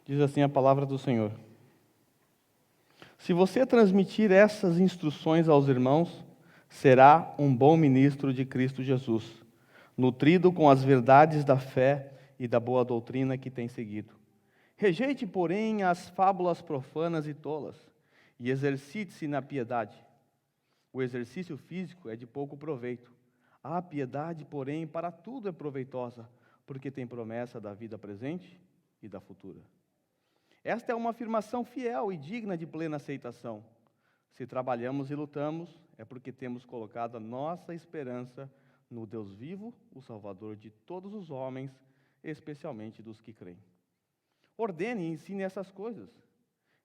Diz assim a palavra do Senhor: se você transmitir essas instruções aos irmãos, será um bom ministro de Cristo Jesus, nutrido com as verdades da fé e da boa doutrina que tem seguido. Rejeite, porém, as fábulas profanas e tolas, e exercite-se na piedade. O exercício físico é de pouco proveito. A piedade, porém, para tudo é proveitosa, porque tem promessa da vida presente e da futura. Esta é uma afirmação fiel e digna de plena aceitação. Se trabalhamos e lutamos, é porque temos colocado a nossa esperança no Deus vivo, o Salvador de todos os homens, especialmente dos que creem. Ordene e ensine essas coisas.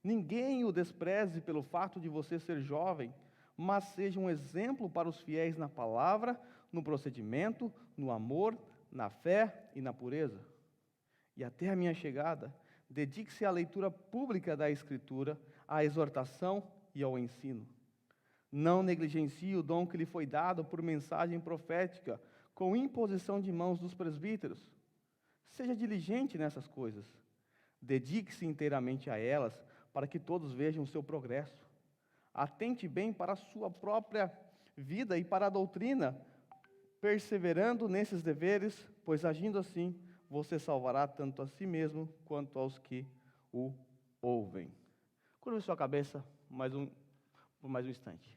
Ninguém o despreze pelo fato de você ser jovem, mas seja um exemplo para os fiéis na palavra, no procedimento, no amor, na fé e na pureza. E até a minha chegada, dedique-se à leitura pública da Escritura, à exortação e ao ensino. Não negligencie o dom que lhe foi dado por mensagem profética, com imposição de mãos dos presbíteros. Seja diligente nessas coisas. Dedique-se inteiramente a elas, para que todos vejam o seu progresso. Atente bem para a sua própria vida e para a doutrina, perseverando nesses deveres, pois agindo assim, você salvará tanto a si mesmo, quanto aos que o ouvem. Curva sua cabeça por mais um instante.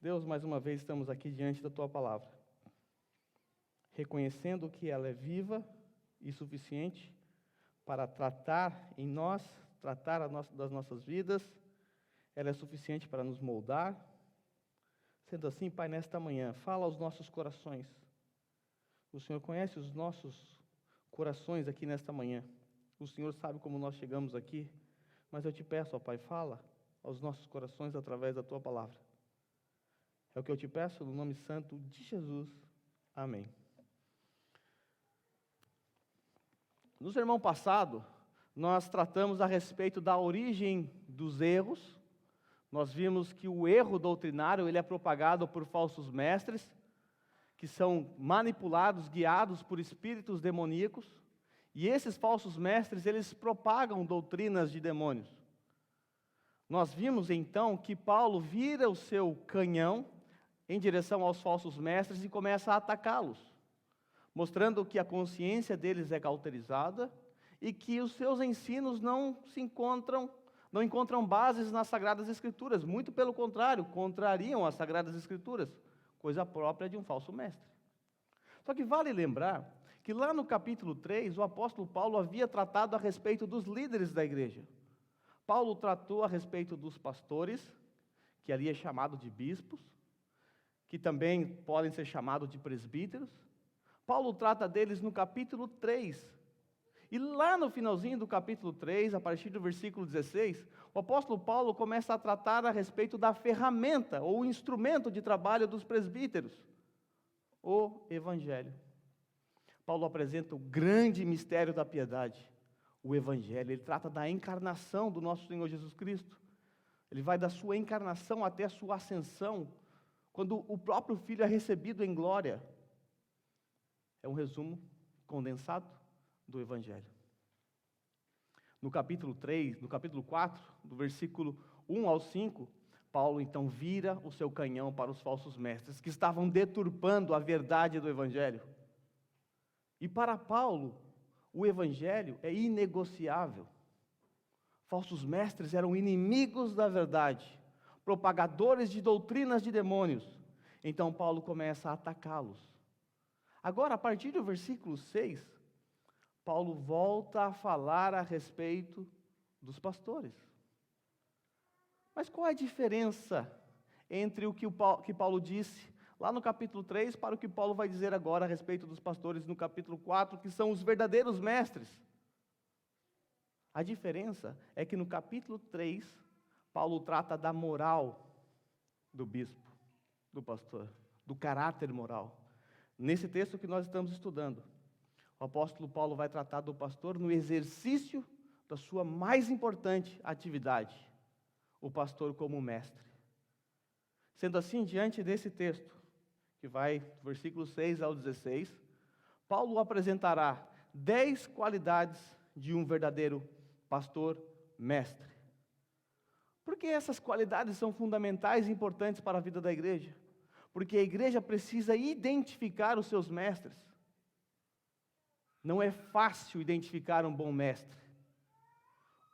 Deus, mais uma vez estamos aqui diante da Tua Palavra, reconhecendo que ela é viva e suficiente para tratar em nós, das nossas vidas. Ela é suficiente para nos moldar. Sendo assim, Pai, nesta manhã, fala aos nossos corações. O Senhor conhece os nossos corações aqui nesta manhã. O Senhor sabe como nós chegamos aqui, mas eu te peço, ó Pai, fala aos nossos corações através da Tua Palavra. É o que eu te peço no nome santo de Jesus. Amém. No sermão passado, nós tratamos a respeito da origem dos erros. Nós vimos que o erro doutrinário ele é propagado por falsos mestres, que são manipulados, guiados por espíritos demoníacos. E esses falsos mestres, eles propagam doutrinas de demônios. Nós vimos então que Paulo vira o seu canhão em direção aos falsos mestres e começa a atacá-los, mostrando que a consciência deles é cauterizada e que os seus ensinos não encontram bases nas Sagradas Escrituras. Muito pelo contrário, contrariam as Sagradas Escrituras, coisa própria de um falso mestre. Só que vale lembrar que lá no capítulo 3, o apóstolo Paulo havia tratado a respeito dos líderes da igreja. Paulo tratou a respeito dos pastores, que ali é chamado de bispos, que também podem ser chamados de presbíteros. Paulo trata deles no capítulo 3. E lá no finalzinho do capítulo 3, a partir do versículo 16, o apóstolo Paulo começa a tratar a respeito da ferramenta, ou instrumento de trabalho dos presbíteros, o Evangelho. Paulo apresenta o grande mistério da piedade, o Evangelho. Ele trata da encarnação do nosso Senhor Jesus Cristo. Ele vai da sua encarnação até a sua ascensão, quando o próprio Filho é recebido em glória. É um resumo condensado do Evangelho. No capítulo 3, no capítulo 4, do versículo 1 ao 5, Paulo então vira o seu canhão para os falsos mestres, que estavam deturpando a verdade do Evangelho. E para Paulo, o Evangelho é inegociável. Falsos mestres eram inimigos da verdade, propagadores de doutrinas de demônios. Então Paulo começa a atacá-los. Agora, a partir do versículo 6, Paulo volta a falar a respeito dos pastores. Mas qual é a diferença entre o que Paulo disse lá no capítulo 3 para o que Paulo vai dizer agora a respeito dos pastores no capítulo 4, que são os verdadeiros mestres? A diferença é que no capítulo 3, Paulo trata da moral do bispo, do pastor, do caráter moral. Nesse texto que nós estamos estudando, o apóstolo Paulo vai tratar do pastor no exercício da sua mais importante atividade, o pastor como mestre. Sendo assim, diante desse texto, que vai do versículo 6 ao 16, Paulo apresentará 10 qualidades de um verdadeiro pastor, mestre. Por que essas qualidades são fundamentais e importantes para a vida da igreja? Porque a igreja precisa identificar os seus mestres. Não é fácil identificar um bom mestre.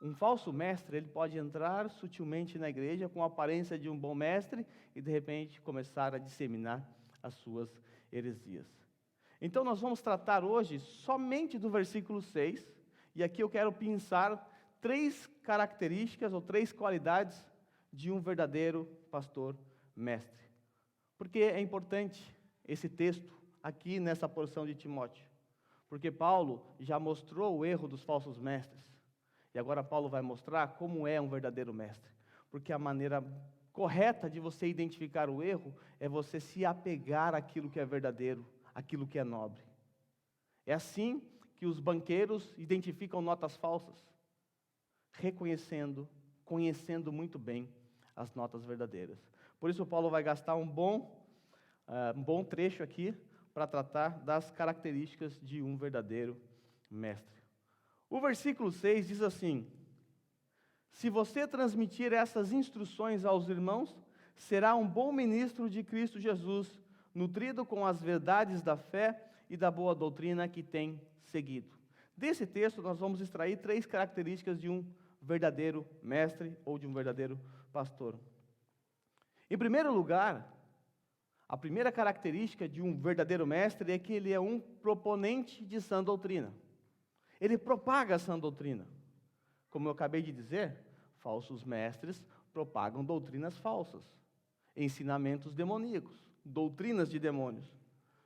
Um falso mestre, ele pode entrar sutilmente na igreja com a aparência de um bom mestre e de repente começar a disseminar as suas heresias. Então nós vamos tratar hoje somente do versículo 6, e aqui eu quero pensar 3 características ou 3 qualidades de um verdadeiro pastor mestre. Porque é importante esse texto aqui nessa porção de Timóteo. Porque Paulo já mostrou o erro dos falsos mestres. E agora Paulo vai mostrar como é um verdadeiro mestre. Porque a maneira correta de você identificar o erro é você se apegar àquilo que é verdadeiro, àquilo que é nobre. É assim que os banqueiros identificam notas falsas, reconhecendo, conhecendo muito bem as notas verdadeiras. Por isso Paulo vai gastar um bom trecho aqui para tratar das características de um verdadeiro mestre. O versículo 6 diz assim: se você transmitir essas instruções aos irmãos, será um bom ministro de Cristo Jesus, nutrido com as verdades da fé e da boa doutrina que tem seguido. Desse texto nós vamos extrair 3 características de um verdadeiro mestre ou de um verdadeiro pastor. Em primeiro lugar, a primeira característica de um verdadeiro mestre é que ele é um proponente de sã doutrina. Ele propaga a sã doutrina. Como eu acabei de dizer, falsos mestres propagam doutrinas falsas, ensinamentos demoníacos, doutrinas de demônios.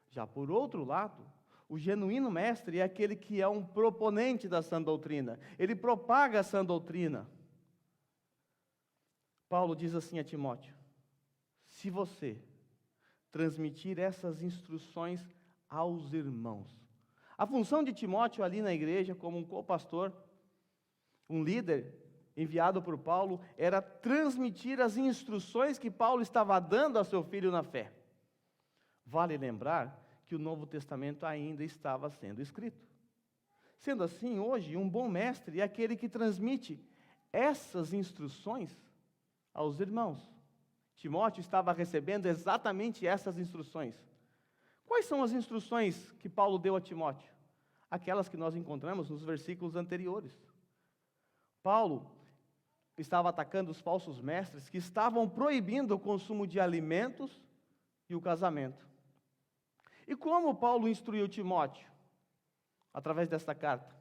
Já por outro lado, o genuíno mestre é aquele que é um proponente da sã doutrina. Ele propaga a sã doutrina. Paulo diz assim a Timóteo: se você transmitir essas instruções aos irmãos. A função de Timóteo ali na igreja, como um co-pastor, um líder enviado por Paulo, era transmitir as instruções que Paulo estava dando a seu filho na fé. Vale lembrar que o Novo Testamento ainda estava sendo escrito. Sendo assim, hoje, um bom mestre é aquele que transmite essas instruções aos irmãos. Timóteo estava recebendo exatamente essas instruções. Quais são as instruções que Paulo deu a Timóteo? Aquelas que nós encontramos nos versículos anteriores. Paulo estava atacando os falsos mestres que estavam proibindo o consumo de alimentos e o casamento. E como Paulo instruiu Timóteo? Através desta carta.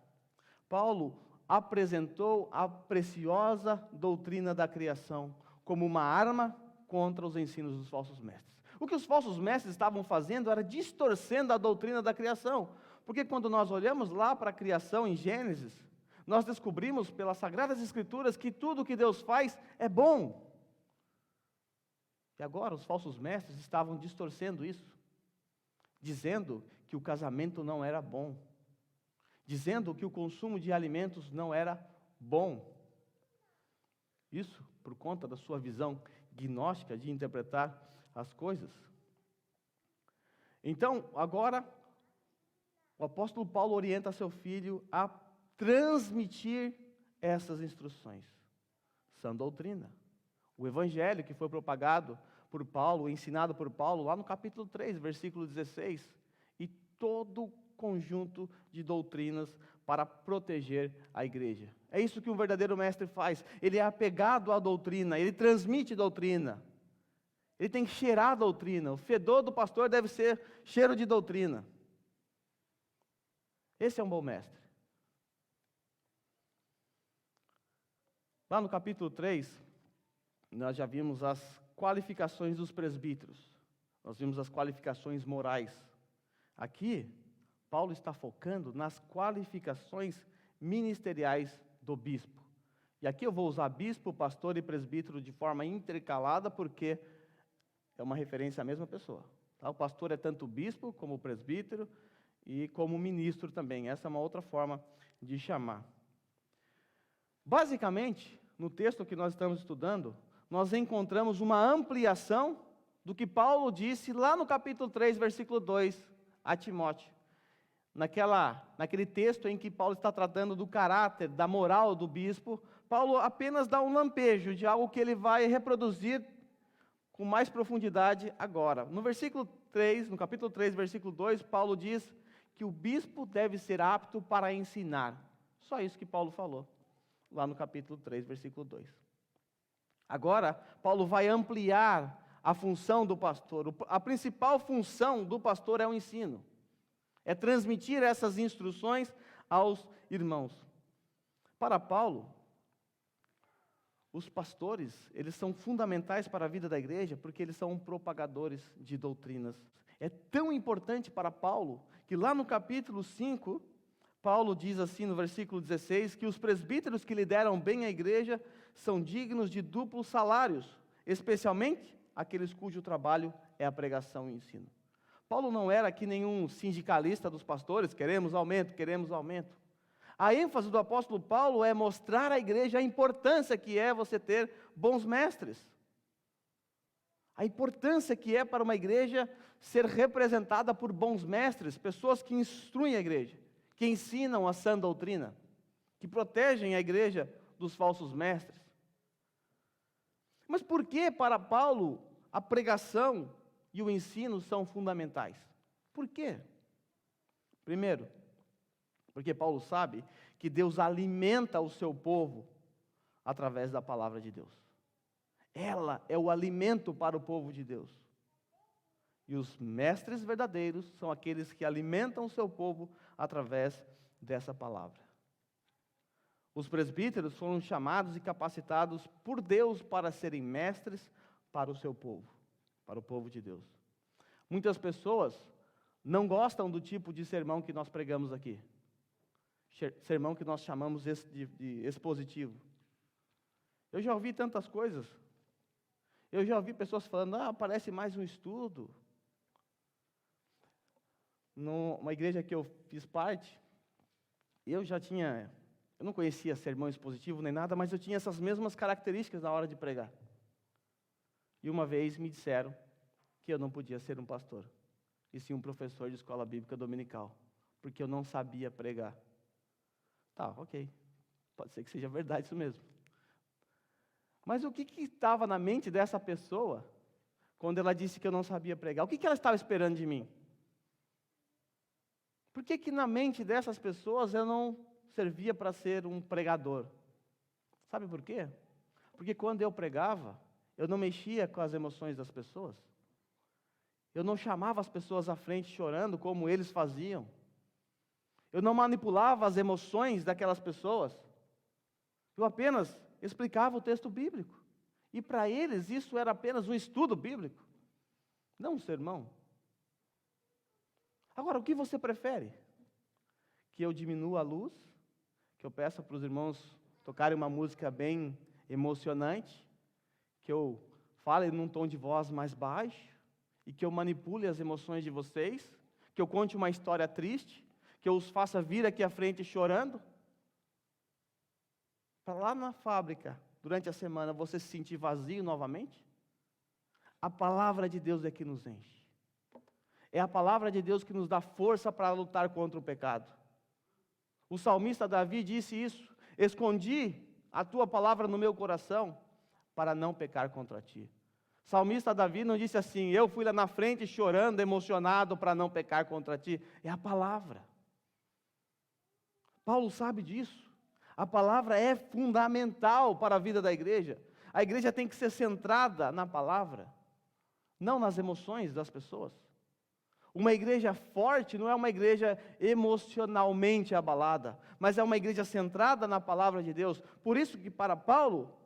Paulo apresentou a preciosa doutrina da criação como uma arma contra os ensinos dos falsos mestres. O que os falsos mestres estavam fazendo era distorcendo a doutrina da criação. Porque quando nós olhamos lá para a criação em Gênesis, nós descobrimos pelas Sagradas Escrituras que tudo que Deus faz é bom. E agora os falsos mestres estavam distorcendo isso, dizendo que o casamento não era bom, dizendo que o consumo de alimentos não era bom. Isso por conta da sua visão gnóstica de interpretar as coisas. Então, agora, o apóstolo Paulo orienta seu filho a transmitir essas instruções. Sã doutrina. O evangelho que foi propagado por Paulo, ensinado por Paulo, lá no capítulo 3, versículo 16, e todo o conjunto de doutrinas para proteger a igreja. É isso que um verdadeiro mestre faz. Ele é apegado à doutrina, ele transmite doutrina. Ele tem que cheirar a doutrina. O fedor do pastor deve ser cheiro de doutrina. Esse é um bom mestre. Lá no capítulo 3, nós já vimos as qualificações dos presbíteros. Nós vimos as qualificações morais. Aqui, Paulo está focando nas qualificações ministeriais do bispo. E aqui eu vou usar bispo, pastor e presbítero de forma intercalada, porque é uma referência à mesma pessoa. Tá? O pastor é tanto bispo, como presbítero, e como ministro também. Essa é uma outra forma de chamar. Basicamente, no texto que nós estamos estudando, nós encontramos uma ampliação do que Paulo disse lá no capítulo 3, versículo 2, a Timóteo. naquele texto em que Paulo está tratando do caráter, da moral do bispo, Paulo apenas dá um lampejo de algo que ele vai reproduzir com mais profundidade agora. No capítulo 3, versículo 2, Paulo diz que o bispo deve ser apto para ensinar. Só isso que Paulo falou, lá no capítulo 3, versículo 2. Agora, Paulo vai ampliar a função do pastor. A principal função do pastor é o ensino. É transmitir essas instruções aos irmãos. Para Paulo, os pastores, eles são fundamentais para a vida da igreja, porque eles são propagadores de doutrinas. É tão importante para Paulo, que lá no capítulo 5, Paulo diz assim no versículo 16, que os presbíteros que lideram bem a igreja são dignos de duplos salários, especialmente aqueles cujo trabalho é a pregação e o ensino. Paulo não era aqui nenhum sindicalista dos pastores, queremos aumento, queremos aumento. A ênfase do apóstolo Paulo é mostrar à igreja a importância que é você ter bons mestres. A importância que é para uma igreja ser representada por bons mestres, pessoas que instruem a igreja, que ensinam a sã doutrina, que protegem a igreja dos falsos mestres. Mas por que para Paulo a pregação e o ensino são fundamentais? Por quê? Primeiro, porque Paulo sabe que Deus alimenta o seu povo através da palavra de Deus. Ela é o alimento para o povo de Deus. E os mestres verdadeiros são aqueles que alimentam o seu povo através dessa palavra. Os presbíteros foram chamados e capacitados por Deus para serem mestres para o seu povo, para o povo de Deus. Muitas pessoas não gostam do tipo de sermão que nós pregamos aqui. Sermão que nós chamamos de expositivo. Eu já ouvi tantas coisas. Eu já ouvi pessoas falando, parece mais um estudo. Numa igreja que eu fiz parte, eu não conhecia sermão expositivo nem nada, mas eu tinha essas mesmas características na hora de pregar. E uma vez me disseram que eu não podia ser um pastor, e sim um professor de escola bíblica dominical, porque eu não sabia pregar. Tá, ok, pode ser que seja verdade isso mesmo. Mas o que estava na mente dessa pessoa, quando ela disse que eu não sabia pregar? O que ela estava esperando de mim? Por que na mente dessas pessoas eu não servia para ser um pregador? Sabe por quê? Porque quando eu pregava, eu não mexia com as emoções das pessoas. Eu não chamava as pessoas à frente chorando como eles faziam. Eu não manipulava as emoções daquelas pessoas. Eu apenas explicava o texto bíblico. E para eles isso era apenas um estudo bíblico, não um sermão. Agora, o que você prefere? Que eu diminua a luz? Que eu peça para os irmãos tocarem uma música bem emocionante? Que eu fale num tom de voz mais baixo? E que eu manipule as emoções de vocês? Que eu conte uma história triste? Que eu os faça vir aqui à frente chorando? Para lá na fábrica, durante a semana, você se sentir vazio novamente? A palavra de Deus é que nos enche. É a palavra de Deus que nos dá força para lutar contra o pecado. O salmista Davi disse isso: escondi a tua palavra no meu coração para não pecar contra ti. O salmista Davi não disse assim, eu fui lá na frente chorando, emocionado para não pecar contra ti. É a palavra. Paulo sabe disso. A palavra é fundamental para a vida da igreja. A igreja tem que ser centrada na palavra, não nas emoções das pessoas. Uma igreja forte não é uma igreja emocionalmente abalada, mas é uma igreja centrada na palavra de Deus. Por isso que para Paulo,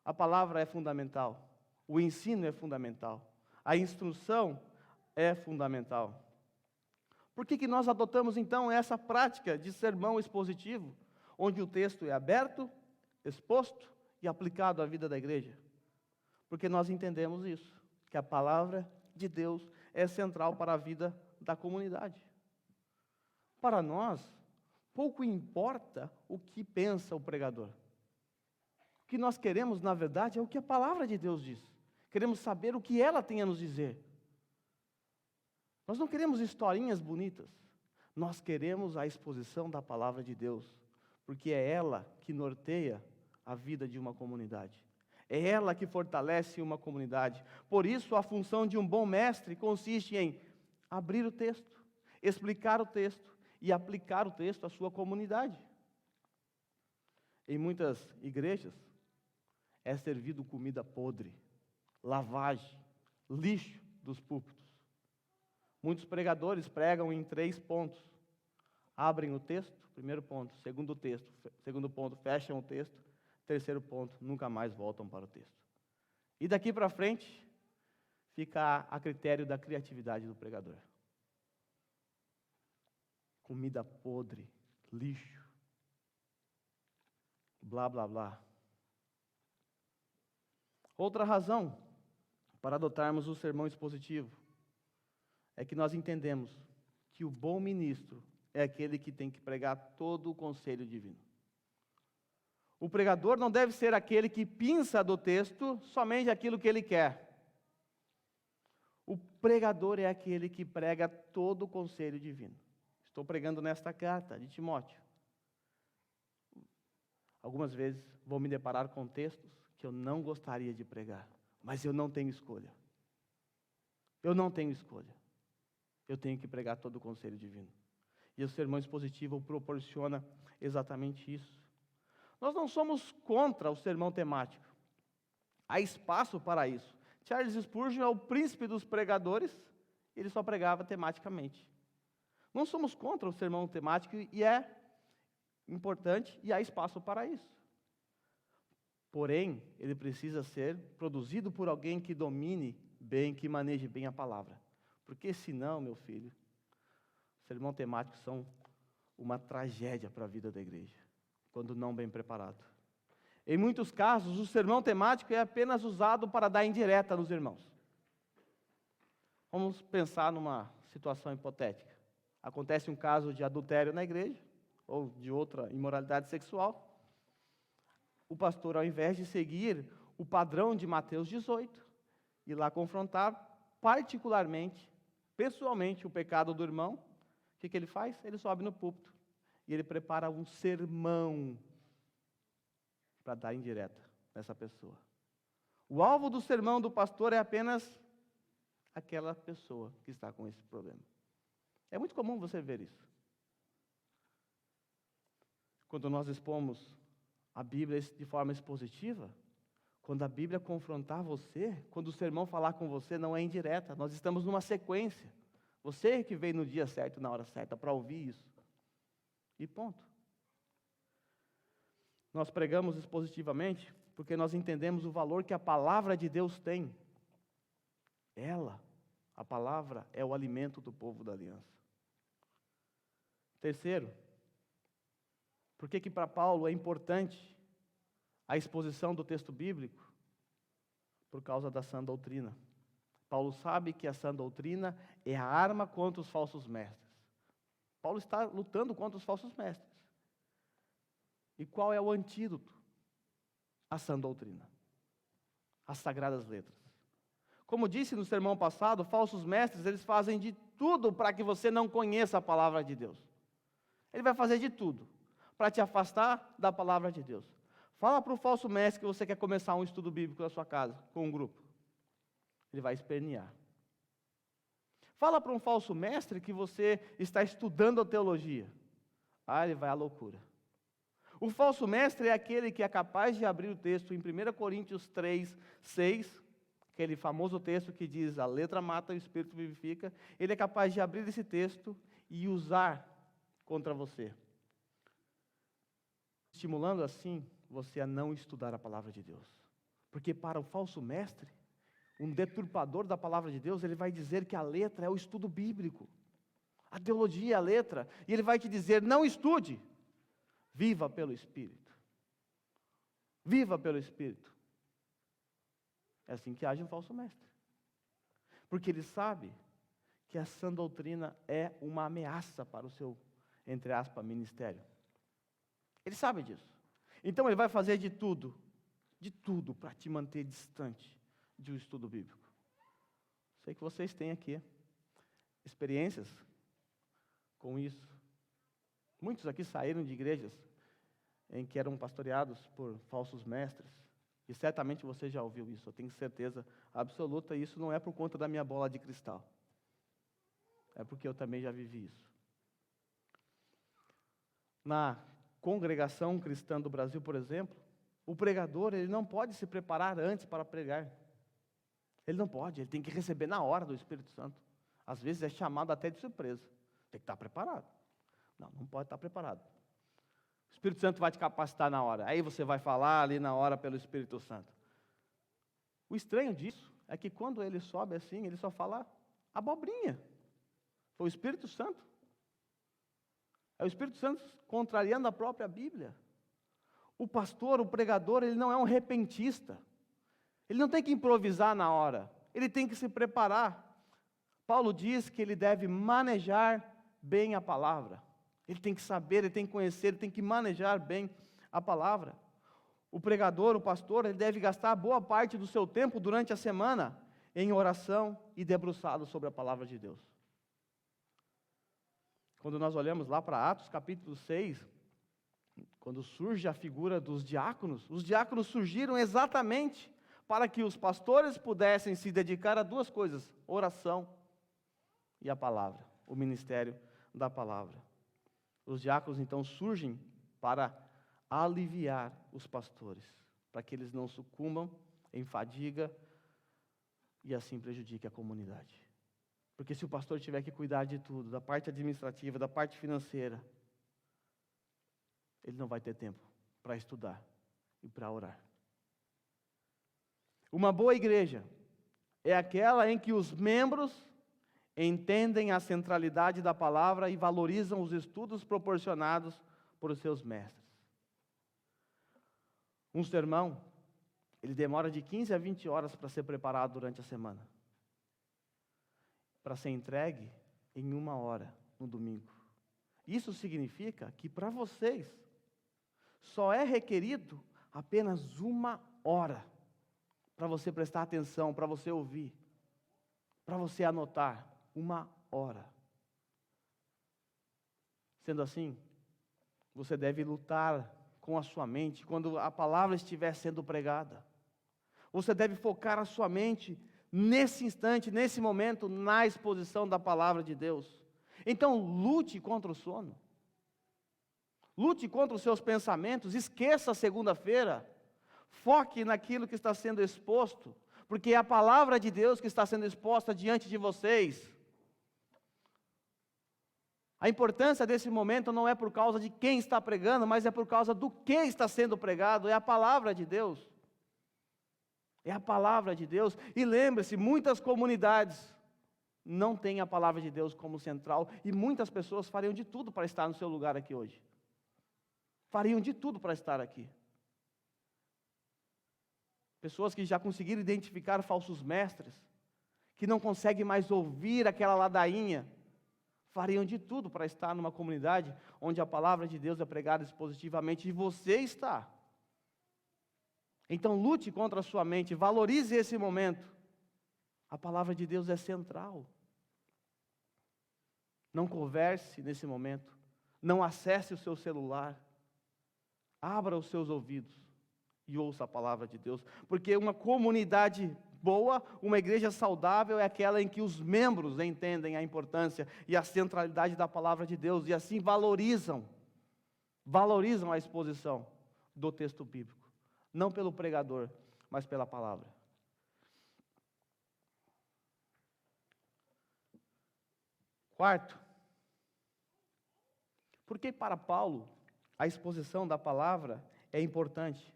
a palavra é fundamental, o ensino é fundamental, a instrução é fundamental. Por que nós adotamos então essa prática de sermão expositivo, onde o texto é aberto, exposto e aplicado à vida da igreja? Porque nós entendemos isso, que a palavra de Deus é central para a vida da comunidade. Para nós, pouco importa o que pensa o pregador. O que nós queremos, na verdade, é o que a palavra de Deus diz. Queremos saber o que ela tem a nos dizer. Nós não queremos historinhas bonitas. Nós queremos a exposição da palavra de Deus, porque é ela que norteia a vida de uma comunidade. É ela que fortalece uma comunidade. Por isso, a função de um bom mestre consiste em abrir o texto, explicar o texto e aplicar o texto à sua comunidade. Em muitas igrejas, é servido comida podre, lavagem, lixo dos púlpitos. Muitos pregadores pregam em 3 pontos. Abrem o texto, primeiro ponto. Segundo ponto, fecham o texto. Terceiro ponto, nunca mais voltam para o texto. E daqui para frente, fica a critério da criatividade do pregador. Comida podre, lixo, blá, blá, blá. Outra razão para adotarmos o sermão expositivo é que nós entendemos que o bom ministro é aquele que tem que pregar todo o conselho divino. O pregador não deve ser aquele que pinça do texto somente aquilo que ele quer. O pregador é aquele que prega todo o conselho divino. Estou pregando nesta carta de Timóteo. Algumas vezes vou me deparar com textos que eu não gostaria de pregar, mas eu não tenho escolha. Eu não tenho escolha. Eu tenho que pregar todo o conselho divino. E o sermão expositivo proporciona exatamente isso. Nós não somos contra o sermão temático. Há espaço para isso. Charles Spurgeon é o príncipe dos pregadores, ele só pregava tematicamente. Não somos contra o sermão temático e é importante e há espaço para isso. Porém, ele precisa ser produzido por alguém que domine bem, que maneje bem a palavra. Porque senão, meu filho, sermão temático são uma tragédia para a vida da igreja, quando não bem preparado. Em muitos casos, o sermão temático é apenas usado para dar indireta nos irmãos. Vamos pensar numa situação hipotética. Acontece um caso de adultério na igreja, ou de outra imoralidade sexual. O pastor, ao invés de seguir o padrão de Mateus 18, ir lá confrontar particularmente, pessoalmente, o pecado do irmão, o que ele faz? Ele sobe no púlpito e ele prepara um sermão para dar indireta nessa pessoa. O alvo do sermão do pastor é apenas aquela pessoa que está com esse problema. É muito comum você ver isso. Quando nós expomos a Bíblia de forma expositiva, quando a Bíblia confrontar você, quando o sermão falar com você, não é indireta, nós estamos numa sequência. Você que veio no dia certo, na hora certa, para ouvir isso. E ponto. Nós pregamos expositivamente porque nós entendemos o valor que a palavra de Deus tem. Ela, a palavra, é o alimento do povo da aliança. Terceiro, por que para Paulo é importante a exposição do texto bíblico? Por causa da sã doutrina. Paulo sabe que a sã doutrina é a arma contra os falsos mestres. Paulo está lutando contra os falsos mestres. E qual é o antídoto? A sã doutrina. As sagradas letras. Como disse no sermão passado, falsos mestres, eles fazem de tudo para que você não conheça a palavra de Deus. Ele vai fazer de tudo para te afastar da palavra de Deus. Fala para o falso mestre que você quer começar um estudo bíblico na sua casa, com um grupo. Ele vai espernear. Fala para um falso mestre que você está estudando a teologia. Ele vai à loucura. O falso mestre é aquele que é capaz de abrir o texto em 1 Coríntios 3, 6, aquele famoso texto que diz, a letra mata, o espírito vivifica. Ele é capaz de abrir esse texto e usar contra você. Estimulando assim, você a não estudar a palavra de Deus. Porque para o falso mestre, um deturpador da palavra de Deus, ele vai dizer que a letra é o estudo bíblico. A teologia é a letra. E ele vai te dizer, não estude. Viva pelo Espírito. Viva pelo Espírito. É assim que age um falso mestre. Porque ele sabe que a sã doutrina é uma ameaça para o seu, entre aspas, ministério. Ele sabe disso. Então ele vai fazer de tudo para te manter distante de um estudo bíblico. Sei que vocês têm aqui experiências com isso. Muitos aqui saíram de igrejas em que eram pastoreados por falsos mestres, e certamente você já ouviu isso, eu tenho certeza absoluta, e isso não é por conta da minha bola de cristal, é porque eu também já vivi isso. Na congregação cristã do Brasil, por exemplo, o pregador, ele não pode se preparar antes para pregar. Ele não pode, ele tem que receber na hora do Espírito Santo. Às vezes é chamado até de surpresa. Tem que estar preparado. Não pode estar preparado. O Espírito Santo vai te capacitar na hora. Aí você vai falar ali na hora pelo Espírito Santo. O estranho disso é que quando ele sobe assim, ele só fala abobrinha. Foi o Espírito Santo. É o Espírito Santo contrariando a própria Bíblia. O pastor, o pregador, ele não é um repentista. Ele não tem que improvisar na hora. Ele tem que se preparar. Paulo diz que ele deve manejar bem a palavra. Ele tem que saber, ele tem que conhecer, ele tem que manejar bem a palavra. O pregador, o pastor, ele deve gastar boa parte do seu tempo durante a semana em oração e debruçado sobre a palavra de Deus. Quando nós olhamos lá para Atos capítulo 6, quando surge a figura dos diáconos, os diáconos surgiram exatamente para que os pastores pudessem se dedicar a duas coisas: oração e a palavra, o ministério da palavra. Os diáconos então surgem para aliviar os pastores, para que eles não sucumbam em fadiga e assim prejudiquem a comunidade. Porque se o pastor tiver que cuidar de tudo, da parte administrativa, da parte financeira, ele não vai ter tempo para estudar e para orar. Uma boa igreja é aquela em que os membros entendem a centralidade da palavra e valorizam os estudos proporcionados por seus mestres. Um sermão, ele demora de 15 a 20 horas para ser preparado durante a semana, para ser entregue em 1 hora no domingo. Isso significa que para vocês só é requerido apenas 1 hora para você prestar atenção, para você ouvir, para você anotar. 1 hora. Sendo assim, você deve lutar com a sua mente quando a palavra estiver sendo pregada. Você deve focar a sua mente nesse instante, nesse momento, na exposição da palavra de Deus. Então, lute contra o sono. Lute contra os seus pensamentos, esqueça a segunda-feira. Foque naquilo que está sendo exposto, porque é a palavra de Deus que está sendo exposta diante de vocês. A importância desse momento não é por causa de quem está pregando, mas é por causa do que está sendo pregado, é a palavra de Deus. É a palavra de Deus. E lembre-se, muitas comunidades não têm a palavra de Deus como central, e muitas pessoas fariam de tudo para estar no seu lugar aqui hoje. Fariam de tudo para estar aqui. Pessoas que já conseguiram identificar falsos mestres, que não conseguem mais ouvir aquela ladainha, fariam de tudo para estar numa comunidade onde a palavra de Deus é pregada expositivamente, e você está. Então lute contra a sua mente, valorize esse momento. A palavra de Deus é central. Não converse nesse momento, não acesse o seu celular, abra os seus ouvidos e ouça a palavra de Deus, porque uma comunidade boa, uma igreja saudável é aquela em que os membros entendem a importância e a centralidade da palavra de Deus e assim valorizam a exposição do texto bíblico, não pelo pregador, mas pela palavra. Quarto, porque para Paulo a exposição da palavra é importante?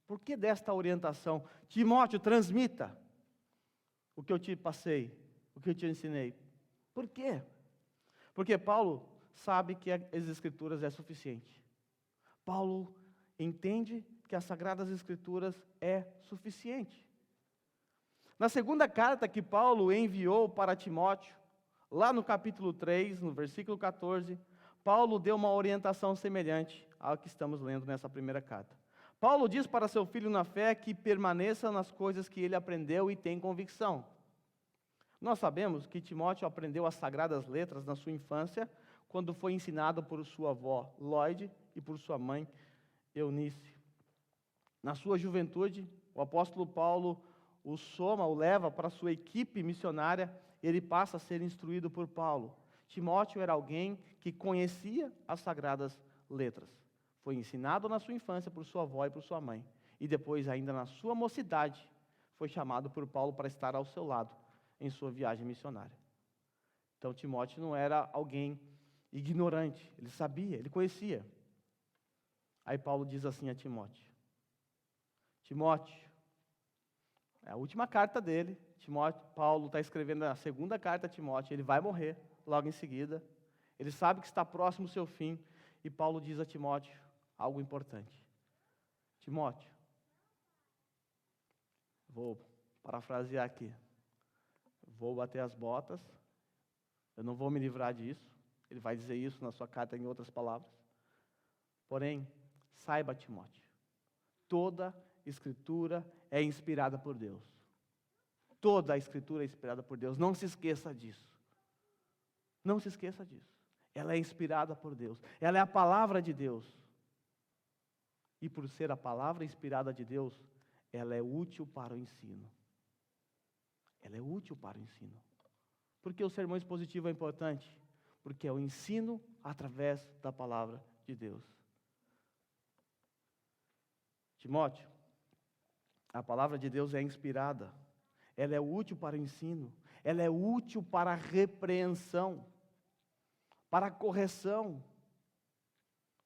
Por que desta orientação? Timóteo, transmita o que eu te passei, o que eu te ensinei. Por quê? Porque Paulo sabe que as Escrituras é suficiente. Paulo entende que as Sagradas Escrituras é suficiente. Na segunda carta que Paulo enviou para Timóteo, lá no capítulo 3, no versículo 14, Paulo deu uma orientação semelhante ao que estamos lendo nessa primeira carta. Paulo diz para seu filho na fé que permaneça nas coisas que ele aprendeu e tem convicção. Nós sabemos que Timóteo aprendeu as sagradas letras na sua infância, quando foi ensinado por sua avó, Lloyd, e por sua mãe, Eunice. Na sua juventude, o apóstolo Paulo o leva para a sua equipe missionária, e ele passa a ser instruído por Paulo. Timóteo era alguém que conhecia as sagradas letras. Foi ensinado na sua infância por sua avó e por sua mãe. E depois, ainda na sua mocidade, foi chamado por Paulo para estar ao seu lado em sua viagem missionária. Então, Timóteo não era alguém ignorante. Ele sabia, ele conhecia. Aí Paulo diz assim a Timóteo. Timóteo, é a última carta dele. Paulo está escrevendo a segunda carta a Timóteo. Ele vai morrer logo em seguida. Ele sabe que está próximo do seu fim. E Paulo diz a Timóteo algo importante. Timóteo, vou parafrasear aqui. Vou bater as botas. Eu não vou me livrar disso. Ele vai dizer isso na sua carta em outras palavras. Porém, saiba, Timóteo, toda Escritura é inspirada por Deus. Toda a Escritura é inspirada por Deus. Não se esqueça disso. Não se esqueça disso. Ela é inspirada por Deus. Ela é a palavra de Deus. E por ser a palavra inspirada de Deus, ela é útil para o ensino. Ela é útil para o ensino. Por que o sermão expositivo é importante? Porque é o ensino através da palavra de Deus. Timóteo, a palavra de Deus é inspirada. Ela é útil para o ensino. Ela é útil para a repreensão, para a correção.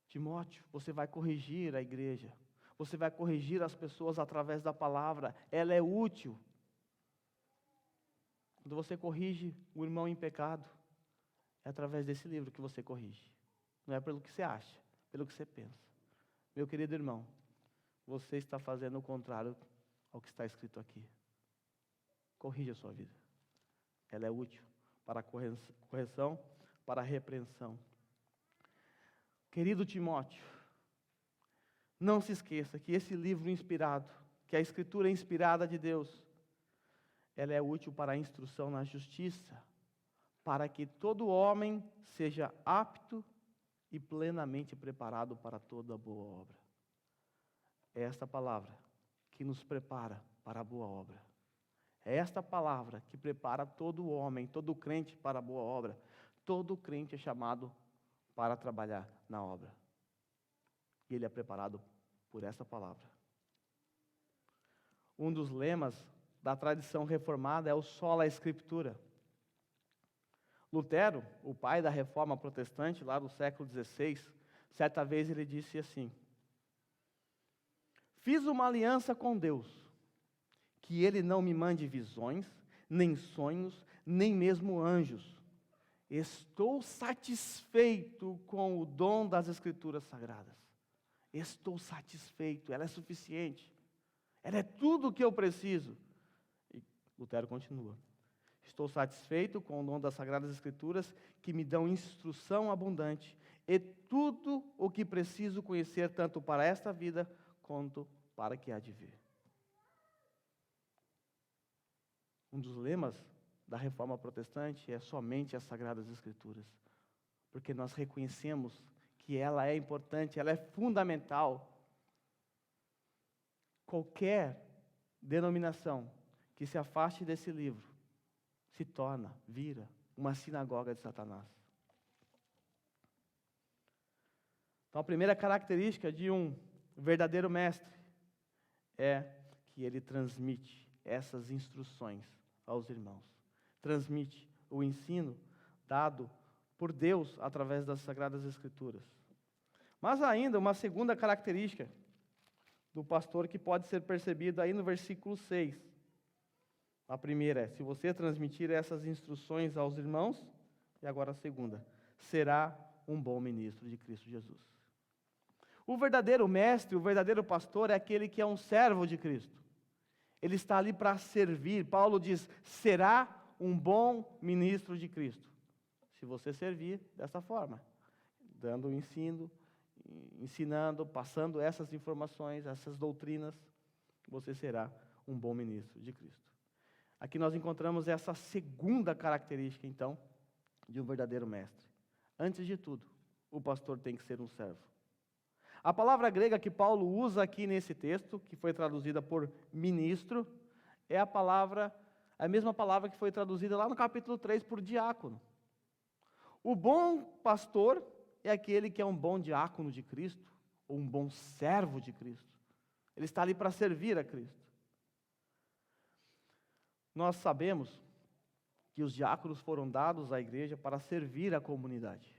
Timóteo, você vai corrigir a igreja. Você vai corrigir as pessoas através da palavra. Ela é útil. Quando você corrige o irmão em pecado, é através desse livro que você corrige. Não é pelo que você acha, pelo que você pensa. Meu querido irmão, você está fazendo o contrário ao que está escrito aqui. Corrija a sua vida. Ela é útil para a correção, para a repreensão. Querido Timóteo, não se esqueça que esse livro inspirado, que a Escritura inspirada de Deus, ela é útil para a instrução na justiça, para que todo homem seja apto e plenamente preparado para toda boa obra. É esta palavra que nos prepara para a boa obra. É esta palavra que prepara todo homem, todo crente para a boa obra. Todo crente é chamado para trabalhar na obra. E ele é preparado por essa palavra. Um dos lemas da tradição reformada é o sola scriptura. Lutero, o pai da reforma protestante, lá do século XVI, certa vez ele disse assim: fiz uma aliança com Deus, que Ele não me mande visões, nem sonhos, nem mesmo anjos. Estou satisfeito com o dom das Escrituras Sagradas. Estou satisfeito, ela é suficiente. Ela é tudo o que eu preciso. E Lutero continua: estou satisfeito com o dom das Sagradas Escrituras, que me dão instrução abundante, e tudo o que preciso conhecer, tanto para esta vida, quanto para que há de vir. Um dos lemas da reforma protestante é somente as Sagradas Escrituras, porque nós reconhecemos que ela é importante, ela é fundamental. Qualquer denominação que se afaste desse livro vira uma sinagoga de Satanás. Então, a primeira característica de um verdadeiro mestre é que ele transmite essas instruções aos irmãos. Transmite o ensino dado por Deus através das Sagradas Escrituras. Mas ainda uma segunda característica do pastor que pode ser percebida aí no versículo 6. A primeira é: se você transmitir essas instruções aos irmãos, e agora a segunda, será um bom ministro de Cristo Jesus. O verdadeiro mestre, o verdadeiro pastor é aquele que é um servo de Cristo. Ele está ali para servir. Paulo diz: será um bom ministro de Cristo. Se você servir dessa forma, dando o ensino, ensinando, passando essas informações, essas doutrinas, você será um bom ministro de Cristo. Aqui nós encontramos essa segunda característica, então, de um verdadeiro mestre. Antes de tudo, o pastor tem que ser um servo. A palavra grega que Paulo usa aqui nesse texto, que foi traduzida por ministro, é a mesma palavra que foi traduzida lá no capítulo 3 por diácono. O bom pastor é aquele que é um bom diácono de Cristo, ou um bom servo de Cristo. Ele está ali para servir a Cristo. Nós sabemos que os diáconos foram dados à igreja para servir a comunidade.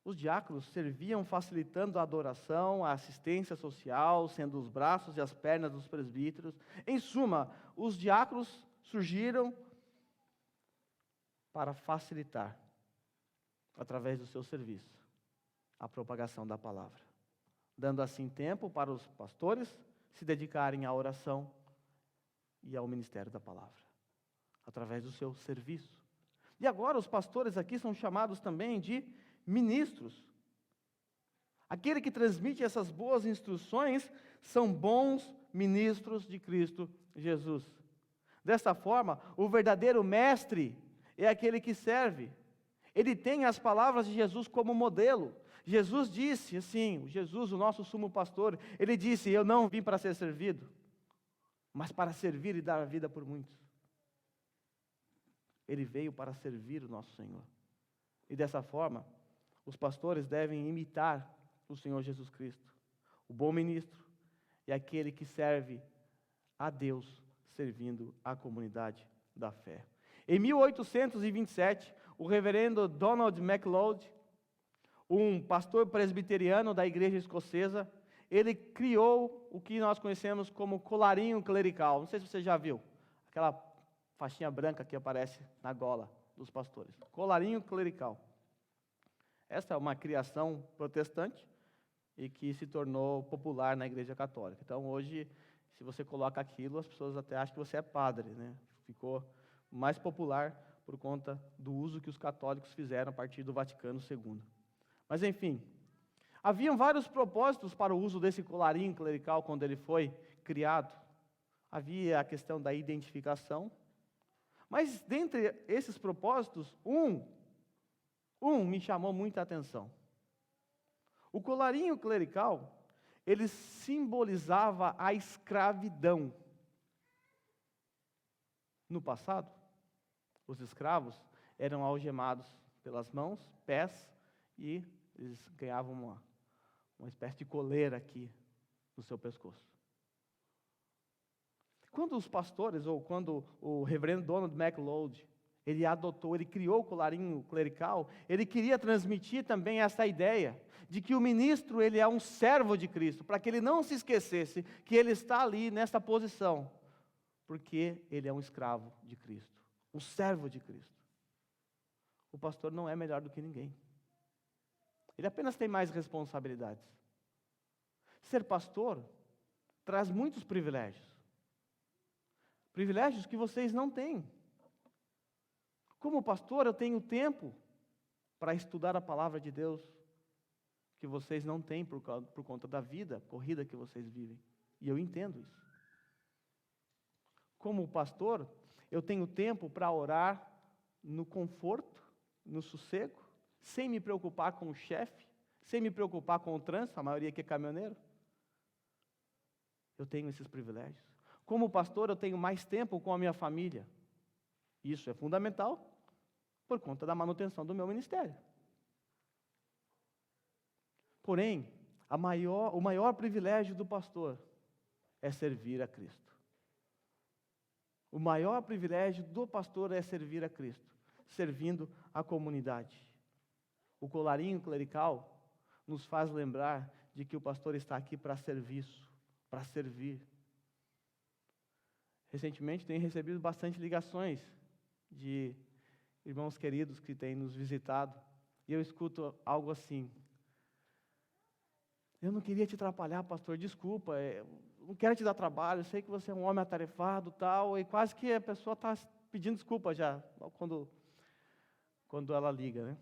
Os diáconos serviam facilitando a adoração, a assistência social, sendo os braços e as pernas dos presbíteros. Em suma, os diáconos surgiram para facilitar, através do seu serviço, a propagação da palavra, dando assim tempo para os pastores se dedicarem à oração e ao ministério da palavra, através do seu serviço. E agora os pastores aqui são chamados também de ministros. Aquele que transmite essas boas instruções são bons ministros de Cristo Jesus. Desta forma, o verdadeiro mestre é aquele que serve. Ele tem as palavras de Jesus como modelo. Jesus disse assim, Jesus, o nosso sumo pastor, ele disse: eu não vim para ser servido, mas para servir e dar a vida por muitos. Ele veio para servir o nosso Senhor. E dessa forma, os pastores devem imitar o Senhor Jesus Cristo. O bom ministro é aquele que serve a Deus, servindo a comunidade da fé. Em 1827, o reverendo Donald MacLeod, um pastor presbiteriano da igreja escocesa, ele criou o que nós conhecemos como colarinho clerical. Não sei se você já viu, aquela faixinha branca que aparece na gola dos pastores. Colarinho clerical. Essa é uma criação protestante e que se tornou popular na igreja católica. Então, hoje, se você coloca aquilo, as pessoas até acham que você é padre, né? Ficou mais popular por conta do uso que os católicos fizeram a partir do Vaticano II. Mas, enfim, haviam vários propósitos para o uso desse colarinho clerical quando ele foi criado. Havia a questão da identificação, mas dentre esses propósitos, um me chamou muita atenção. O colarinho clerical, ele simbolizava a escravidão. No passado, os escravos eram algemados pelas mãos, pés, e eles ganhavam uma espécie de coleira aqui no seu pescoço. Quando os pastores, ou quando o reverendo Donald MacLeod, ele criou o colarinho clerical, ele queria transmitir também essa ideia de que o ministro, ele é um servo de Cristo, para que ele não se esquecesse que ele está ali nessa posição, porque ele é um escravo de Cristo, um servo de Cristo. O pastor não é melhor do que ninguém. Ele apenas tem mais responsabilidades. Ser pastor traz muitos privilégios. Privilégios que vocês não têm. Como pastor, eu tenho tempo para estudar a palavra de Deus, que vocês não têm por conta da vida corrida que vocês vivem. E eu entendo isso. Como pastor, eu tenho tempo para orar no conforto, no sossego, sem me preocupar com o chefe, sem me preocupar com o trânsito, a maioria aqui é caminhoneiro. Eu tenho esses privilégios. Como pastor, eu tenho mais tempo com a minha família. Isso é fundamental por conta da manutenção do meu ministério. Porém, o maior privilégio do pastor é servir a Cristo. O maior privilégio do pastor é servir a Cristo, servindo a comunidade. O colarinho clerical nos faz lembrar de que o pastor está aqui para serviço, para servir. Recentemente tenho recebido bastante ligações de irmãos queridos que têm nos visitado, e eu escuto algo assim: eu não queria te atrapalhar, pastor, desculpa, não quero te dar trabalho, eu sei que você é um homem atarefado, tal, e quase que a pessoa está pedindo desculpa já, quando ela liga, né?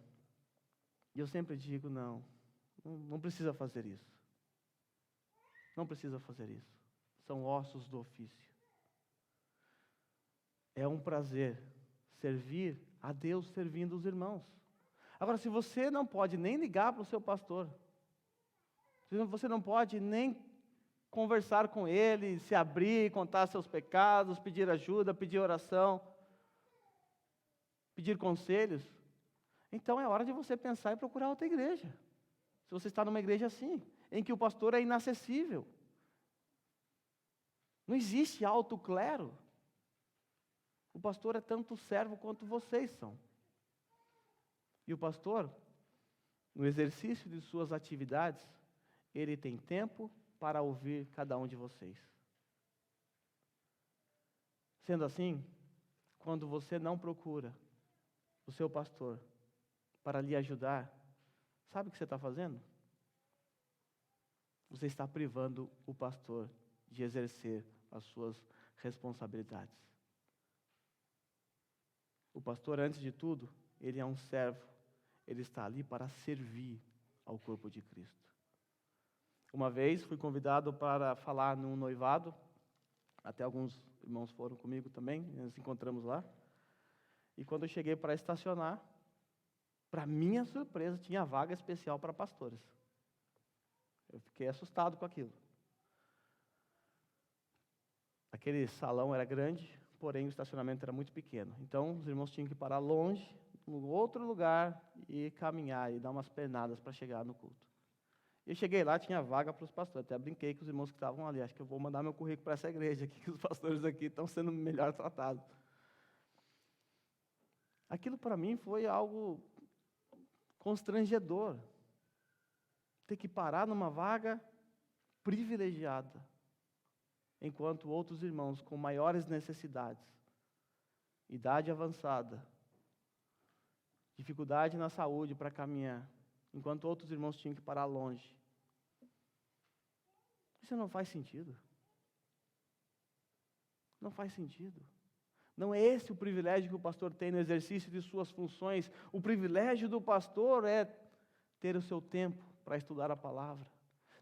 E eu sempre digo, não precisa fazer isso. Não precisa fazer isso. São ossos do ofício. É um prazer servir a Deus servindo os irmãos. Agora, se você não pode nem ligar para o seu pastor, se você não pode nem conversar com ele, se abrir, contar seus pecados, pedir ajuda, pedir oração, pedir conselhos, então é hora de você pensar em procurar outra igreja. Se você está numa igreja assim, em que o pastor é inacessível. Não existe alto clero. O pastor é tanto servo quanto vocês são. E o pastor, no exercício de suas atividades, ele tem tempo para ouvir cada um de vocês. Sendo assim, quando você não procura o seu pastor para lhe ajudar, sabe o que você está fazendo? Você está privando o pastor de exercer as suas responsabilidades. O pastor, antes de tudo, ele é um servo. Ele está ali para servir ao corpo de Cristo. Uma vez fui convidado para falar num noivado, até alguns irmãos foram comigo também, nos encontramos lá. E quando eu cheguei para estacionar, para minha surpresa, tinha vaga especial para pastores. Eu fiquei assustado com aquilo. Aquele salão era grande, porém o estacionamento era muito pequeno. Então, os irmãos tinham que parar longe, em outro lugar, e caminhar, e dar umas pernadas para chegar no culto. Eu cheguei lá, tinha vaga para os pastores. Até brinquei com os irmãos que estavam ali. Acho que eu vou mandar meu currículo para essa igreja aqui, que os pastores aqui estão sendo melhor tratados. Aquilo para mim foi algo constrangedor. Ter que parar numa vaga privilegiada, enquanto outros irmãos com maiores necessidades, idade avançada, dificuldade na saúde para caminhar, enquanto outros irmãos tinham que parar longe. Isso não faz sentido. Não faz sentido. Não é esse o privilégio que o pastor tem no exercício de suas funções. O privilégio do pastor é ter o seu tempo para estudar a palavra,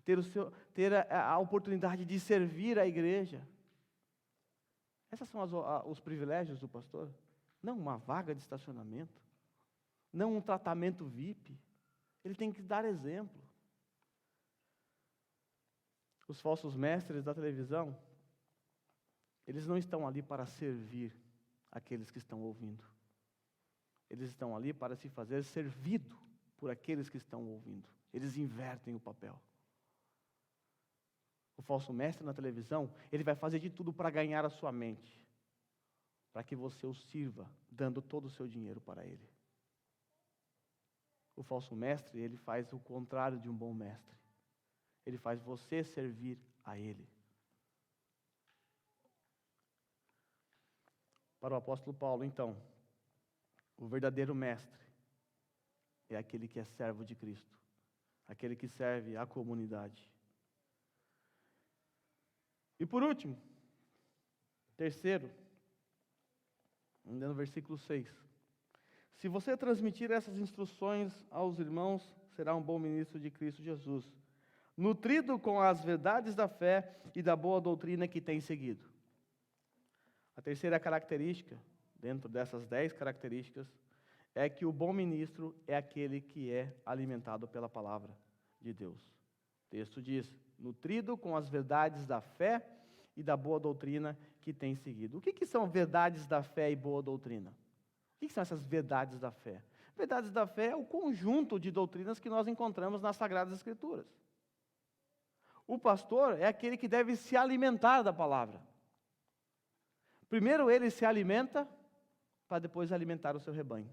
ter a oportunidade de servir a igreja. Esses são os privilégios do pastor. Não uma vaga de estacionamento, não um tratamento VIP. Ele tem que dar exemplo. Os falsos mestres da televisão, eles não estão ali para servir aqueles que estão ouvindo. Eles estão ali para se fazer servido por aqueles que estão ouvindo. Eles invertem o papel. O falso mestre na televisão, ele vai fazer de tudo para ganhar a sua mente, para que você o sirva, dando todo o seu dinheiro para ele. O falso mestre, ele faz o contrário de um bom mestre. Ele faz você servir a ele. Para o apóstolo Paulo, então, o verdadeiro mestre é aquele que é servo de Cristo, aquele que serve a comunidade. E por último, terceiro, ainda no versículo 6. Se você transmitir essas instruções aos irmãos, será um bom ministro de Cristo Jesus, nutrido com as verdades da fé e da boa doutrina que tem seguido. A terceira característica, dentro dessas 10 características, é que o bom ministro é aquele que é alimentado pela palavra de Deus. O texto diz, nutrido com as verdades da fé e da boa doutrina que tem seguido. O que são verdades da fé e boa doutrina? O que são essas verdades da fé? Verdades da fé é o conjunto de doutrinas que nós encontramos nas Sagradas Escrituras. O pastor é aquele que deve se alimentar da palavra. Primeiro ele se alimenta, para depois alimentar o seu rebanho.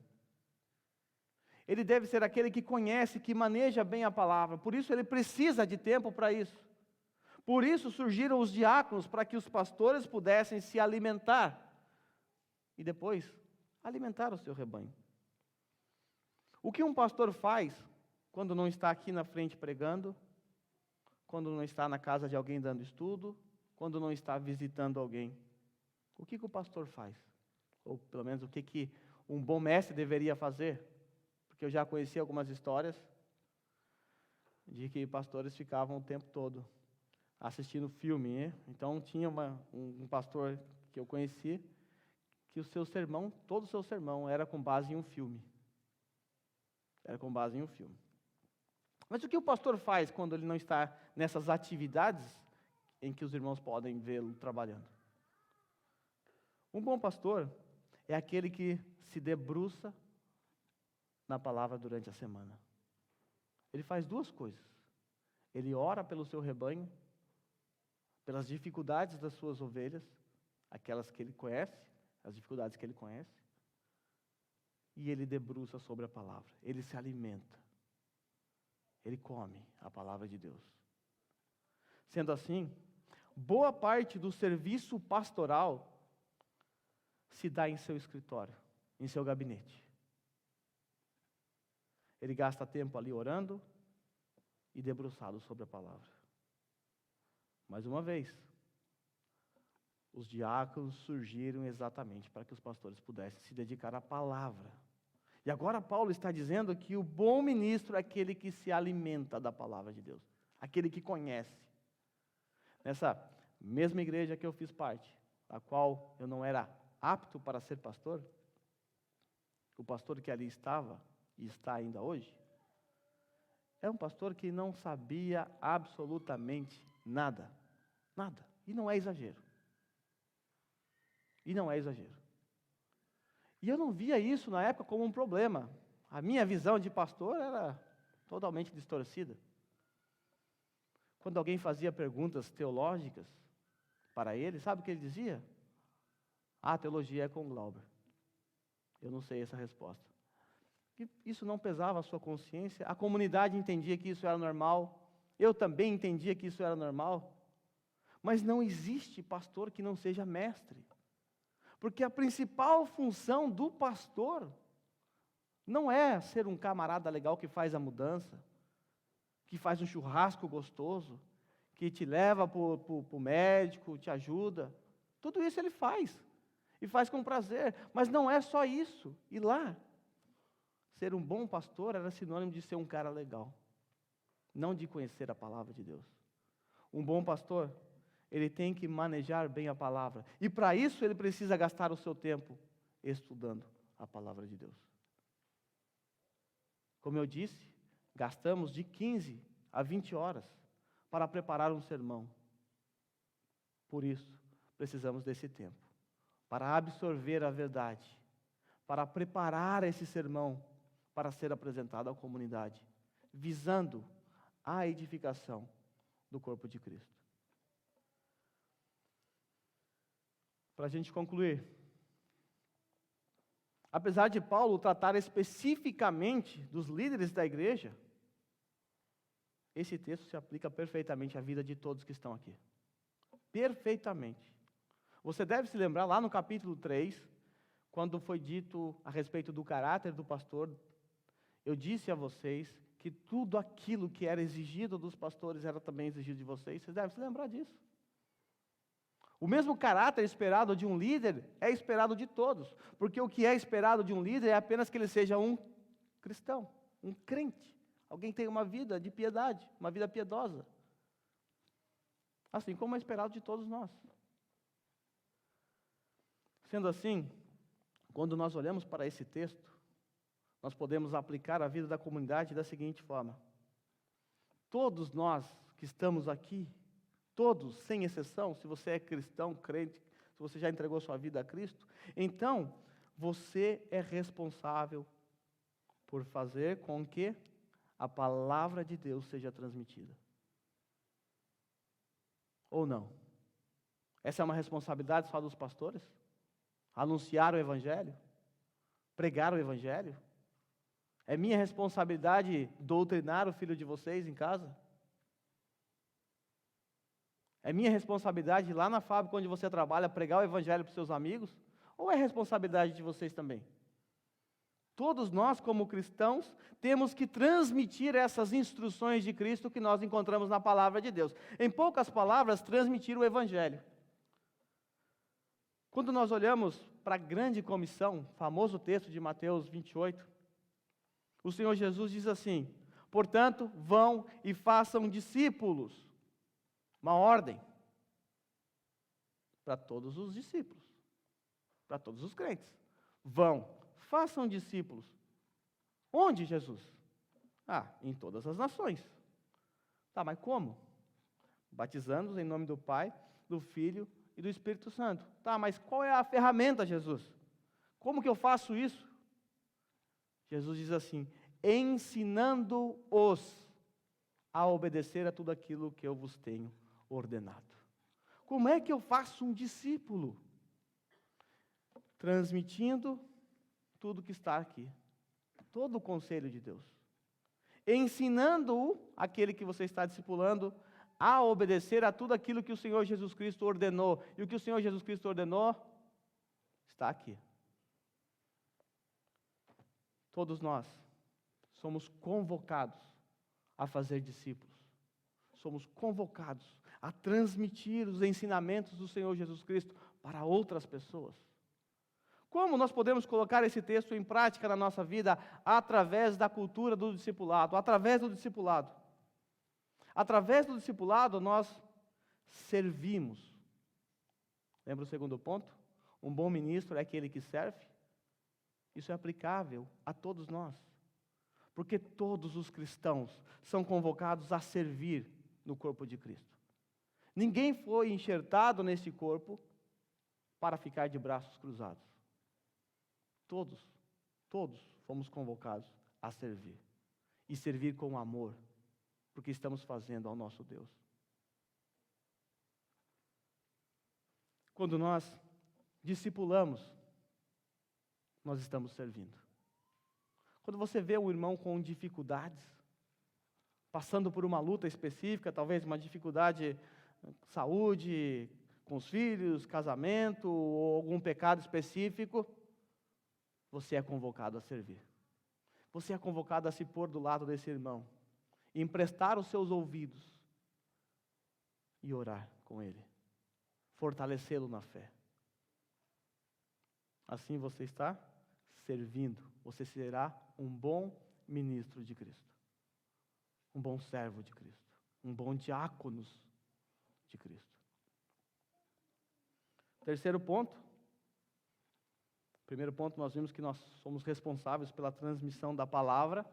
Ele deve ser aquele que conhece, que maneja bem a palavra. Por isso ele precisa de tempo para isso. Por isso surgiram os diáconos, para que os pastores pudessem se alimentar. E depois, alimentar o seu rebanho. O que um pastor faz, quando não está aqui na frente pregando, quando não está na casa de alguém dando estudo, quando não está visitando alguém? O que o pastor faz? Ou pelo menos o que um bom mestre deveria fazer? Porque eu já conheci algumas histórias de que pastores ficavam o tempo todo assistindo filme, né? Então tinha um pastor que eu conheci, que o seu sermão, todo o seu sermão era com base em um filme. Era com base em um filme. Mas o que o pastor faz quando ele não está nessas atividades em que os irmãos podem vê-lo trabalhando? Um bom pastor é aquele que se debruça na palavra durante a semana. Ele faz duas coisas. Ele ora pelo seu rebanho, pelas dificuldades das suas ovelhas, aquelas que ele conhece, as dificuldades que ele conhece, e ele debruça sobre a palavra. Ele se alimenta. Ele come a palavra de Deus. Sendo assim, boa parte do serviço pastoral se dá em seu escritório, em seu gabinete. Ele gasta tempo ali orando e debruçado sobre a palavra. Mais uma vez, os diáconos surgiram exatamente para que os pastores pudessem se dedicar à palavra. E agora Paulo está dizendo que o bom ministro é aquele que se alimenta da palavra de Deus, aquele que conhece. Nessa mesma igreja que eu fiz parte, a qual eu não era apto para ser pastor, o pastor que ali estava e está ainda hoje, é um pastor que não sabia absolutamente nada. Nada. E não é exagero. E não é exagero. E eu não via isso na época como um problema. A minha visão de pastor era totalmente distorcida. Quando alguém fazia perguntas teológicas para ele, sabe o que ele dizia? A teologia é com Glauber. Eu não sei essa resposta. E isso não pesava a sua consciência. A comunidade entendia que isso era normal. Eu também entendia que isso era normal. Mas não existe pastor que não seja mestre. Porque a principal função do pastor não é ser um camarada legal que faz a mudança, que faz um churrasco gostoso, que te leva para o médico, te ajuda. Tudo isso ele faz. E faz com prazer. Mas não é só isso. E lá, ser um bom pastor era sinônimo de ser um cara legal. Não de conhecer a palavra de Deus. Um bom pastor, ele tem que manejar bem a palavra. E para isso ele precisa gastar o seu tempo estudando a palavra de Deus. Como eu disse, gastamos de 15 a 20 horas para preparar um sermão. Por isso, precisamos desse tempo. Para absorver a verdade. Para preparar esse sermão para ser apresentado à comunidade. Visando a edificação do corpo de Cristo. Para a gente concluir, apesar de Paulo tratar especificamente dos líderes da igreja, esse texto se aplica perfeitamente à vida de todos que estão aqui. Perfeitamente. Você deve se lembrar lá no capítulo 3, quando foi dito a respeito do caráter do pastor, eu disse a vocês que tudo aquilo que era exigido dos pastores era também exigido de vocês. Vocês devem se lembrar disso. O mesmo caráter esperado de um líder é esperado de todos, porque o que é esperado de um líder é apenas que ele seja um cristão, um crente, alguém que tenha uma vida de piedade, uma vida piedosa, assim como é esperado de todos nós. Sendo assim, quando nós olhamos para esse texto, nós podemos aplicar a vida da comunidade da seguinte forma: todos nós que estamos aqui, todos, sem exceção, se você é cristão, crente, se você já entregou sua vida a Cristo, então você é responsável por fazer com que a palavra de Deus seja transmitida. Ou não? Essa é uma responsabilidade só dos pastores? Anunciar o Evangelho? Pregar o Evangelho? É minha responsabilidade doutrinar o filho de vocês em casa? É minha responsabilidade ir lá na fábrica onde você trabalha pregar o Evangelho para os seus amigos? Ou é responsabilidade de vocês também? Todos nós, como cristãos, temos que transmitir essas instruções de Cristo que nós encontramos na palavra de Deus. Em poucas palavras, transmitir o Evangelho. Quando nós olhamos para a grande comissão, famoso texto de Mateus 28, o Senhor Jesus diz assim: portanto, vão e façam discípulos. Uma ordem para todos os discípulos, para todos os crentes. Vão, façam discípulos. Onde, Jesus? Em todas as nações. Tá, mas como? Batizando-os em nome do Pai, do Filho e do Espírito Santo. Tá, mas qual é a ferramenta, Jesus? Como que eu faço isso? Jesus diz assim: ensinando-os a obedecer a tudo aquilo que eu vos tenho ordenado. Como é que eu faço um discípulo? Transmitindo tudo que está aqui. Todo o conselho de Deus. Ensinando aquele que você está discipulando a obedecer a tudo aquilo que o Senhor Jesus Cristo ordenou. E o que o Senhor Jesus Cristo ordenou está aqui. Todos nós somos convocados a fazer discípulos. Somos convocados a transmitir os ensinamentos do Senhor Jesus Cristo para outras pessoas. Como nós podemos colocar esse texto em prática na nossa vida? Através da cultura do discipulado, através do discipulado. Através do discipulado nós servimos. Lembra o segundo ponto? Um bom ministro é aquele que serve. Isso é aplicável a todos nós. Porque todos os cristãos são convocados a servir no corpo de Cristo. Ninguém foi enxertado neste corpo para ficar de braços cruzados. Todos fomos convocados a servir. E servir com amor, porque estamos fazendo ao nosso Deus. Quando nós discipulamos, nós estamos servindo. Quando você vê um irmão com dificuldades, passando por uma luta específica, talvez uma dificuldade de saúde, com os filhos, casamento, ou algum pecado específico, você é convocado a servir. Você é convocado a se pôr do lado desse irmão, e emprestar os seus ouvidos, e orar com ele, fortalecê-lo na fé. Assim você está servindo, você será um bom ministro de Cristo, um bom servo de Cristo, um bom diácono de Cristo. Terceiro ponto. Primeiro ponto, nós vimos que nós somos responsáveis pela transmissão da palavra.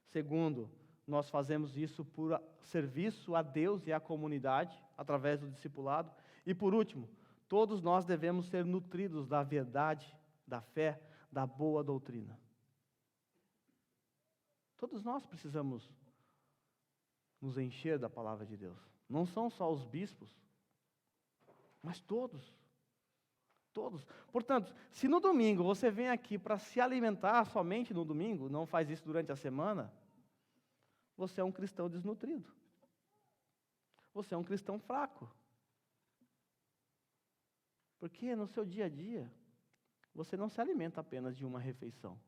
Segundo, nós fazemos isso por serviço a Deus e à comunidade, através do discipulado. E por último, todos nós devemos ser nutridos da verdade, da fé, da boa doutrina. Todos nós precisamos nos encher da palavra de Deus. Não são só os bispos, mas todos. Todos. Portanto, se no domingo você vem aqui para se alimentar somente no domingo, não faz isso durante a semana, você é um cristão desnutrido. Você é um cristão fraco. Porque no seu dia a dia, você não se alimenta apenas de uma refeição.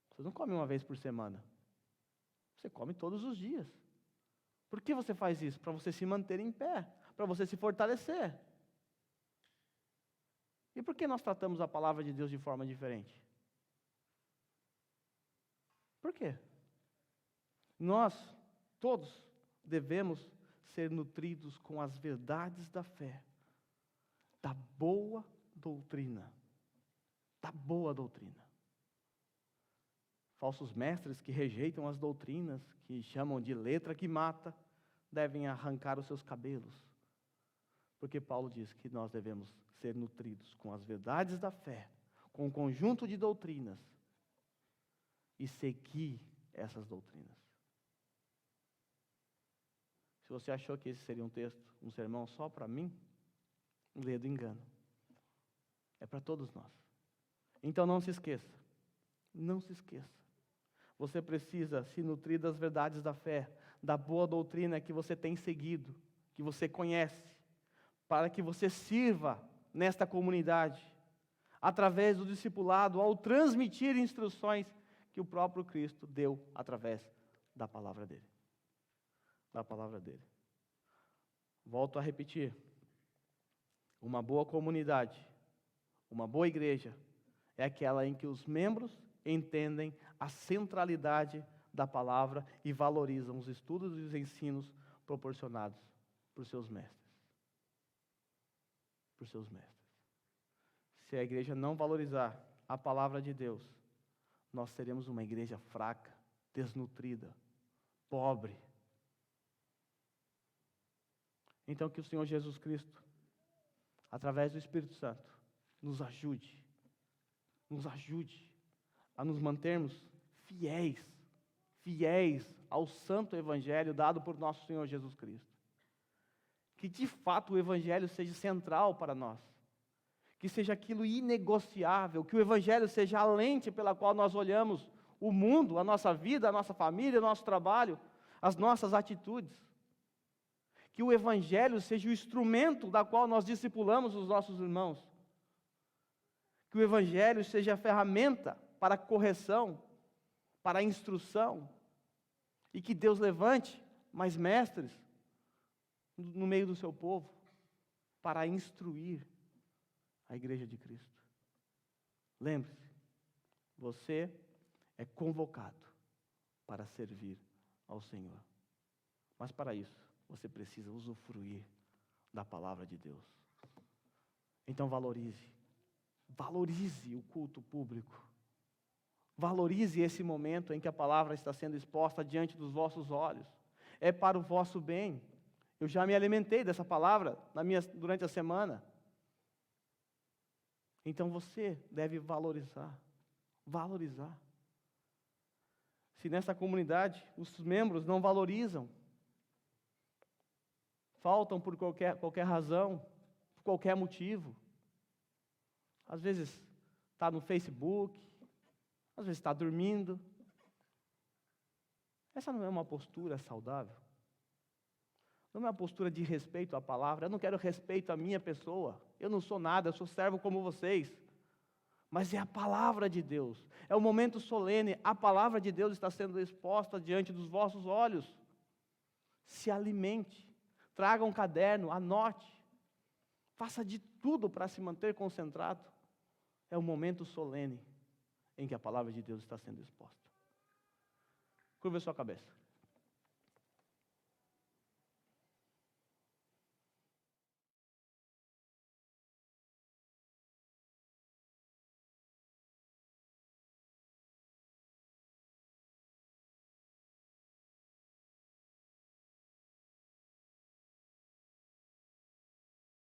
Você não come uma vez por semana. Você come todos os dias. Por que você faz isso? Para você se manter em pé, para você se fortalecer. E por que nós tratamos a palavra de Deus de forma diferente? Por quê? Nós, todos, devemos ser nutridos com as verdades da fé, da boa doutrina. Da boa doutrina. Falsos mestres que rejeitam as doutrinas, que chamam de letra que mata, devem arrancar os seus cabelos. Porque Paulo diz que nós devemos ser nutridos com as verdades da fé, com um conjunto de doutrinas, e seguir essas doutrinas. Se você achou que esse seria um texto, um sermão só para mim, lê do engano. É para todos nós. Então não se esqueça. Não se esqueça. Você precisa se nutrir das verdades da fé, da boa doutrina que você tem seguido, que você conhece, para que você sirva nesta comunidade, através do discipulado, ao transmitir instruções que o próprio Cristo deu através da palavra dele. Da palavra dele. Volto a repetir. Uma boa comunidade, uma boa igreja, é aquela em que os membros entendem a centralidade da palavra e valorizam os estudos e os ensinos proporcionados por seus mestres. Por seus mestres. Se a igreja não valorizar a palavra de Deus, nós seremos uma igreja fraca, desnutrida, pobre. Então que o Senhor Jesus Cristo, através do Espírito Santo, nos ajude a nos mantermos fiéis ao santo Evangelho dado por nosso Senhor Jesus Cristo. Que de fato o Evangelho seja central para nós, que seja aquilo inegociável, que o Evangelho seja a lente pela qual nós olhamos o mundo, a nossa vida, a nossa família, o nosso trabalho, as nossas atitudes. Que o Evangelho seja o instrumento da qual nós discipulamos os nossos irmãos. Que o Evangelho seja a ferramenta para a correção, para a instrução. E que Deus levante mais mestres no meio do seu povo para instruir a igreja de Cristo. Lembre-se, você é convocado para servir ao Senhor. Mas para isso, você precisa usufruir da palavra de Deus. Então valorize o culto público. Valorize esse momento em que a palavra está sendo exposta diante dos vossos olhos. É para o vosso bem. Eu já me alimentei dessa palavra durante a semana. Então você deve valorizar. Se nessa comunidade os membros não valorizam, faltam por qualquer razão, por qualquer motivo, às vezes está no Facebook, às vezes está dormindo. Essa não é uma postura saudável. Não é uma postura de respeito à palavra. Eu não quero respeito à minha pessoa. Eu não sou nada, eu sou servo como vocês. Mas é a palavra de Deus. É o momento solene. A palavra de Deus está sendo exposta diante dos vossos olhos. Se alimente. Traga um caderno, anote. Faça de tudo para se manter concentrado. É o momento solene em que a palavra de Deus está sendo exposta. Curva a sua cabeça.